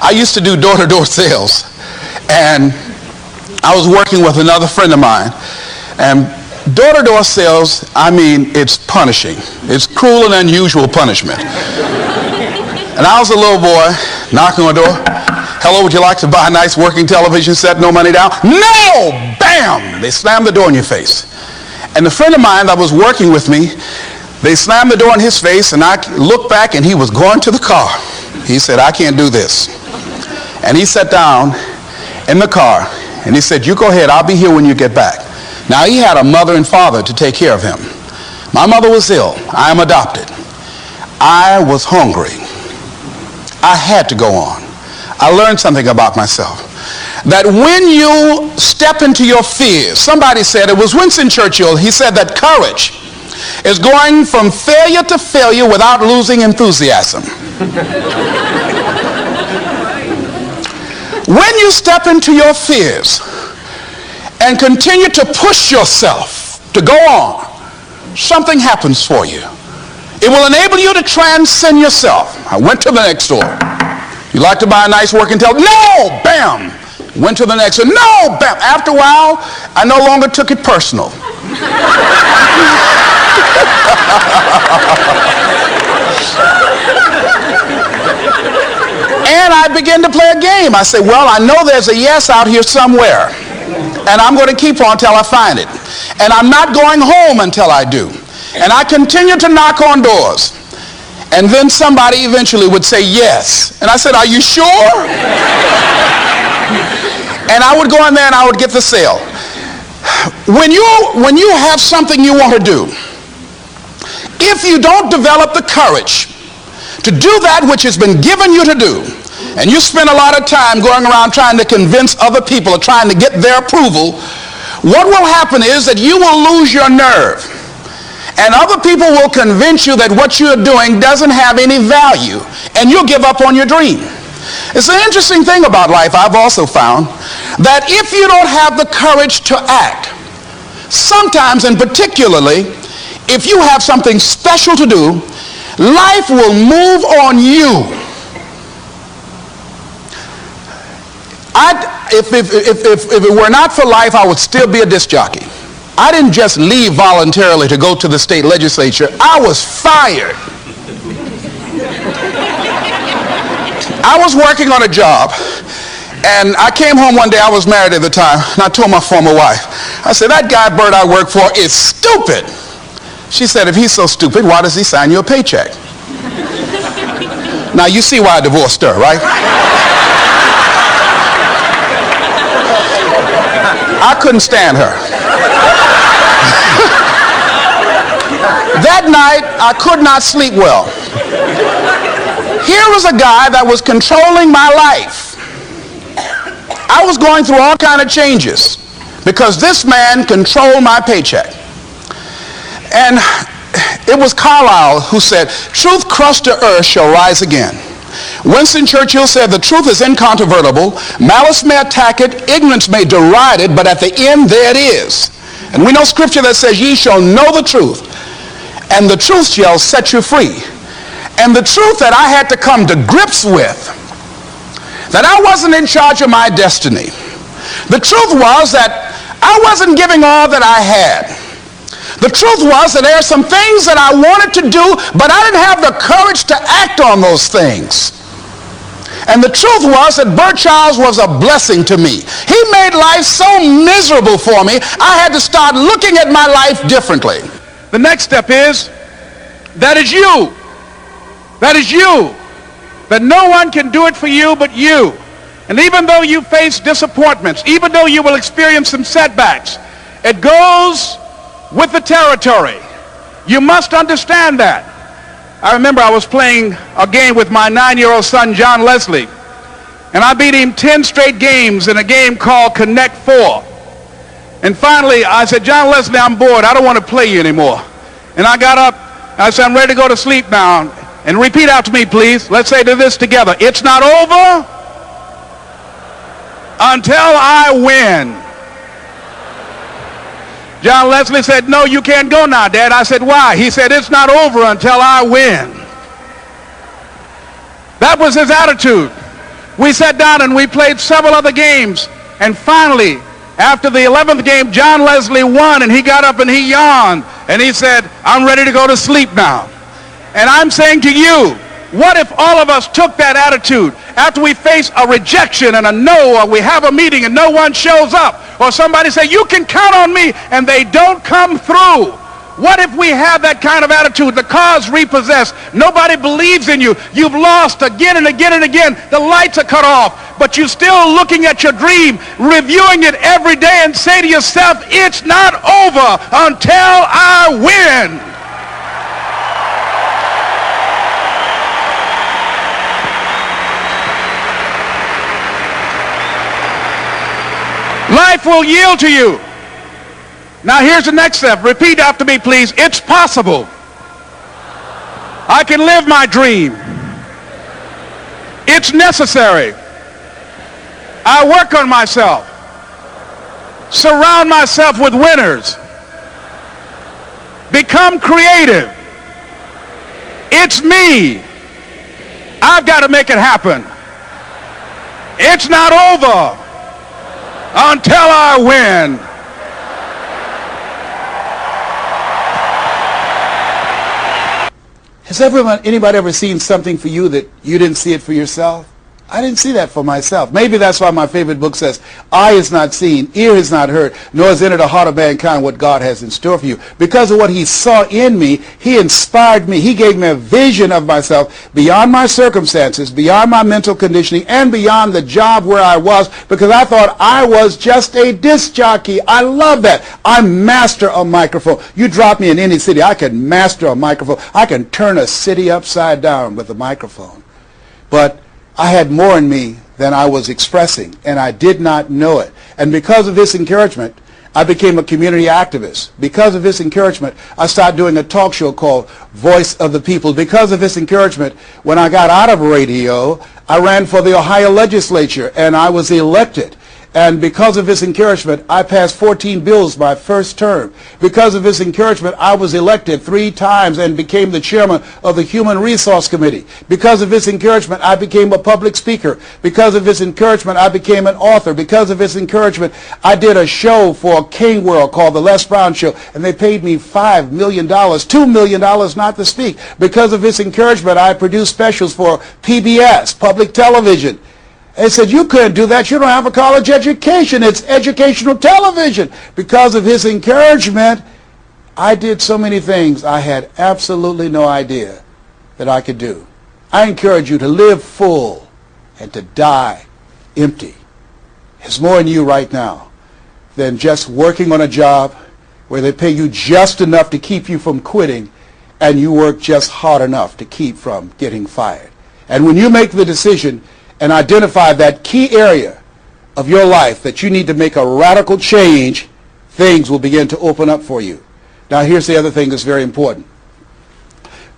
I used to do door-to-door sales, and I was working with another friend of mine, and door-to-door sales, I mean, it's punishing. It's cruel and unusual punishment. And I was a little boy knocking on the door. Hello, would you like to buy a nice working television set? No money down? No! Bam! They slammed the door in your face. And the friend of mine that was working with me, they slammed the door in his face, and I looked back, and he was going to the car. He said, I can't do this. And he sat down in the car, and he said, you go ahead, I'll be here when you get back. Now, he had a mother and father to take care of him. My mother was ill. I am adopted. I was hungry. I had to go on. I learned something about myself. That when you step into your fears, somebody said, it was Winston Churchill, he said that courage is going from failure to failure without losing enthusiasm. When you step into your fears and continue to push yourself to go on, something happens for you. It will enable you to transcend yourself. I went to the next door. You like to buy a nice working television? No! Bam! Went to the next door. No! Bam! After a while, I no longer took it personal. And I began to play a game. I said, well, I know there's a yes out here somewhere, and I'm going to keep on until I find it. And I'm not going home until I do. And I continued to knock on doors. And then somebody eventually would say yes. And I said, are you sure? And I would go in there and I would get the sale. When you have something you want to do, if you don't develop the courage to do that which has been given you to do, and you spend a lot of time going around trying to convince other people or trying to get their approval, what will happen is that you will lose your nerve. And other people will convince you that what you're doing doesn't have any value, and you'll give up on your dream. It's an interesting thing about life, I've also found, that if you don't have the courage to act, sometimes and particularly if you have something special to do, life will move on you. If it were not for life, I would still be a disc jockey. I didn't just leave voluntarily to go to the state legislature. I was fired. I was working on a job, and I came home one day. I was married at the time, and I told my former wife, I said, that guy Bert I work for is stupid. She said, if he's so stupid, why does he sign you a paycheck? Now, you see why I divorced her, right? I couldn't stand her. That night, I could not sleep well. Here was a guy that was controlling my life. I was going through all kinds of changes because this man controlled my paycheck. And it was Carlyle who said, truth crushed to earth shall rise again. Winston Churchill said, the truth is incontrovertible. Malice may attack it, ignorance may deride it, but at the end there it is. And we know scripture that says, ye shall know the truth, and the truth shall set you free. And the truth that I had to come to grips with, that I wasn't in charge of my destiny. The truth was that I wasn't giving all that I had. The truth was that there are some things that I wanted to do, but I didn't have the courage to act on those things. And the truth was that Bert Childs was a blessing to me. He made life so miserable for me, I had to start looking at my life differently. The next step is, that is you. That is you. That no one can do it for you but you. And even though you face disappointments, even though you will experience some setbacks, it goes with the territory. You must understand that. I remember I was playing a game with my 9-year-old son, John Leslie, and I beat him 10 straight games in a game called Connect 4. And finally, I said, John Leslie, I'm bored. I don't want to play you anymore. And I got up, and I said, I'm ready to go to sleep now. And repeat out to me, please. Let's say this together. It's not over until I win. John Leslie said, no, you can't go now, Dad. I said, why? He said, it's not over until I win. That was his attitude. We sat down and we played several other games. And finally, after the 11th game, John Leslie won, and he got up and he yawned. And he said, I'm ready to go to sleep now. And I'm saying to you, what if all of us took that attitude after we face a rejection and a no, or we have a meeting and no one shows up, or somebody say, you can count on me, and they don't come through? What if we have that kind of attitude? The car's repossessed. Nobody believes in you. You've lost again and again and again. The lights are cut off. But you're still looking at your dream, reviewing it every day, and say to yourself, it's not over until I win. Life will yield to you. Now here's the next step. Repeat after me, please. It's possible. I can live my dream. It's necessary. I work on myself. Surround myself with winners. Become creative. It's me. I've got to make it happen. It's not over until I win. Has anybody ever seen something for you that you didn't see it for yourself? I didn't see that for myself. Maybe that's why my favorite book says, eye is not seen, ear has not heard, nor has entered the heart of mankind what God has in store for you. Because of what he saw in me, he inspired me. He gave me a vision of myself beyond my circumstances, beyond my mental conditioning, and beyond the job where I was, because I thought I was just a disc jockey. I love that. I master a microphone. You drop me in any city, I can master a microphone. I can turn a city upside down with a microphone. But I had more in me than I was expressing, and I did not know it. And because of this encouragement, I became a community activist. Because of this encouragement, I started doing a talk show called Voice of the People. Because of this encouragement, when I got out of radio, I ran for the Ohio legislature, and I was elected. And because of his encouragement, I passed 14 bills my first term. Because of his encouragement, I was elected 3 times and became the chairman of the Human Resource Committee. Because of his encouragement, I became a public speaker. Because of his encouragement, I became an author. Because of his encouragement, I did a show for King World called The Les Brown Show, and they paid me $5 million, $2 million not to speak. Because of his encouragement, I produced specials for PBS, public television. They said, you couldn't do that. You don't have a college education. It's educational television. Because of his encouragement, I did so many things I had absolutely no idea that I could do. I encourage you to live full and to die empty. There's more in you right now than just working on a job where they pay you just enough to keep you from quitting, and you work just hard enough to keep from getting fired. And when you make the decision and identify that key area of your life that you need to make a radical change, things will begin to open up for you. Now here's the other thing that's very important.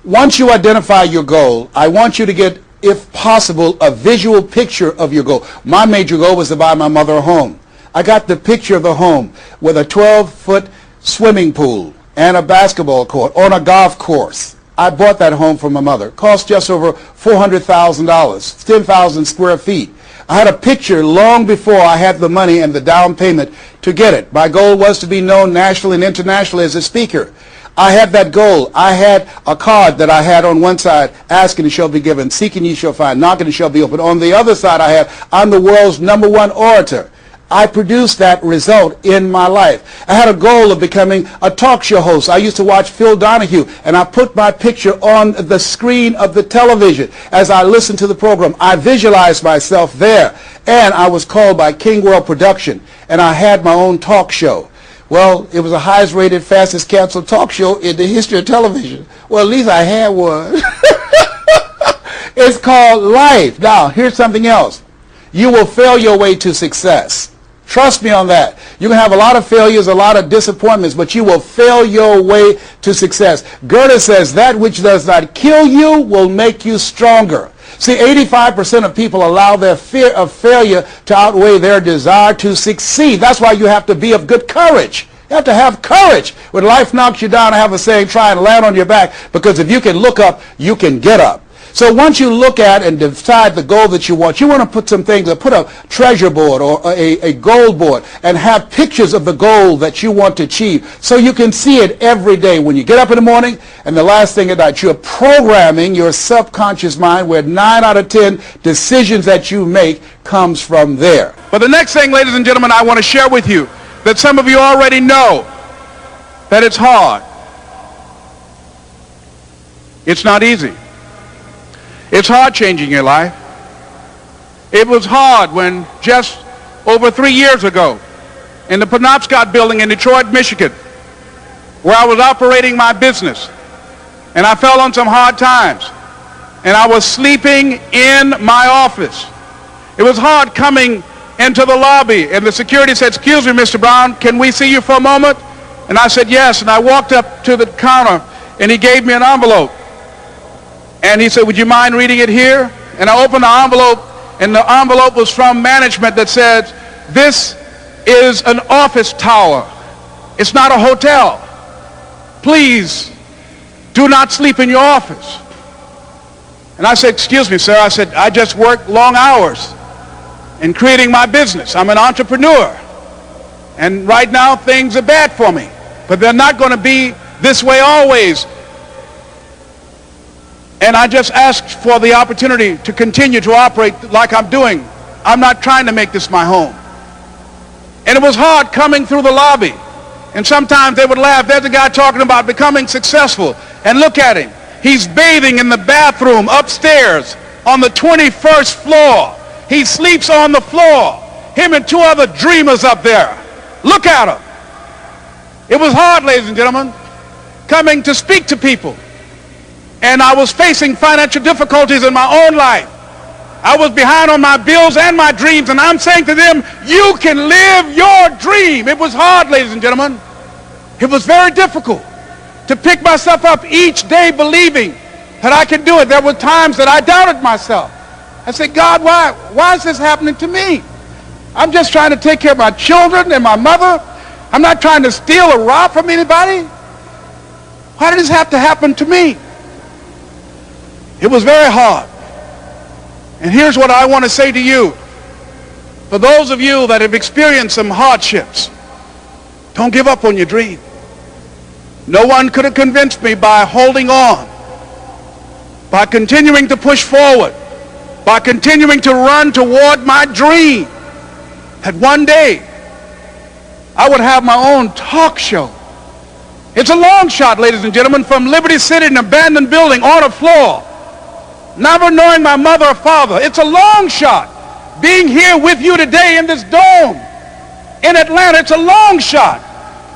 Once you identify your goal, I want you to get, if possible, a visual picture of your goal. My major goal was to buy my mother a home. I got the picture of the home with a 12-foot swimming pool and a basketball court on a golf course. I bought that home for my mother. It cost just over $400,000, 10,000 square feet. I had a picture long before I had the money and the down payment to get it. My goal was to be known nationally and internationally as a speaker. I had that goal. I had a card that I had on one side, asking it shall be given, seeking ye shall find, knocking it shall be opened. On the other side I had, I'm the world's #1 orator. I produced that result in my life. I had a goal of becoming a talk show host. I used to watch Phil Donahue, and I put my picture on the screen of the television. As I listened to the program, I visualized myself there, and I was called by King World Production, and I had my own talk show. Well, it was the highest rated, fastest canceled talk show in the history of television. Well, at least I had one. It's called life. Now, here's something else. You will fail your way to success. Trust me on that. You can have a lot of failures, a lot of disappointments, but you will fail your way to success. Goethe says, that which does not kill you will make you stronger. See, 85% of people allow their fear of failure to outweigh their desire to succeed. That's why you have to be of good courage. You have to have courage. When life knocks you down, I have a saying, try and land on your back, because if you can look up, you can get up. So once you look at and decide the goal that you want to put some things, put a treasure board or a goal board and have pictures of the goal that you want to achieve so you can see it every day when you get up in the morning and the last thing at night. You're programming your subconscious mind where 9 out of 10 decisions that you make comes from there. But the next thing, ladies and gentlemen, I want to share with you that some of you already know that it's hard. It's not easy. It's hard changing your life. It was hard when just over 3 years ago in the Penobscot building in Detroit, Michigan, where I was operating my business, and I fell on some hard times, and I was sleeping in my office. It was hard coming into the lobby, and the security said, "Excuse me, Mr. Brown, can we see you for a moment?" And I said, "Yes," and I walked up to the counter, and he gave me an envelope. And he said, "Would you mind reading it here?" And I opened the envelope, and the envelope was from management that said, "This is an office tower. It's not a hotel. Please do not sleep in your office." And I said, "Excuse me, sir." I said, "I just work long hours in creating my business. I'm an entrepreneur. And right now things are bad for me. But they're not going to be this way always. And I just asked for the opportunity to continue to operate like I'm doing. I'm not trying to make this my home." And it was hard coming through the lobby. And sometimes they would laugh. There's a guy talking about becoming successful. And look at him. He's bathing in the bathroom upstairs on the 21st floor. He sleeps on the floor. Him and 2 other dreamers up there. Look at him. It was hard, ladies and gentlemen, coming to speak to people. And I was facing financial difficulties in my own life. I was behind on my bills and my dreams, and I'm saying to them, you can live your dream. It was hard, ladies and gentlemen. It was very difficult to pick myself up each day believing that I could do it. There were times that I doubted myself. I said, "God, why is this happening to me? I'm just trying to take care of my children and my mother. I'm not trying to steal or rob from anybody. Why did this have to happen to me?" It was very hard. And here's what I want to say to you. For those of you that have experienced some hardships, don't give up on your dream. No one could have convinced me by holding on, by continuing to push forward, by continuing to run toward my dream, that one day I would have my own talk show. It's a long shot, ladies and gentlemen, from Liberty City, an abandoned building on a floor, never knowing my mother or father. It's a long shot. Being here with you today in this dome in Atlanta, it's a long shot.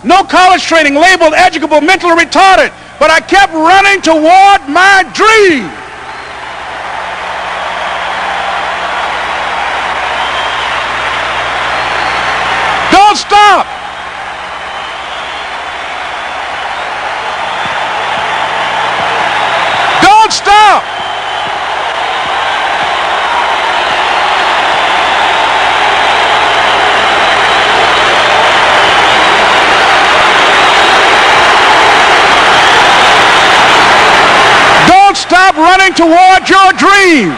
No college training, labeled educable, mentally retarded, but I kept running toward my dream. Don't stop. Don't stop. Stop running toward your dream.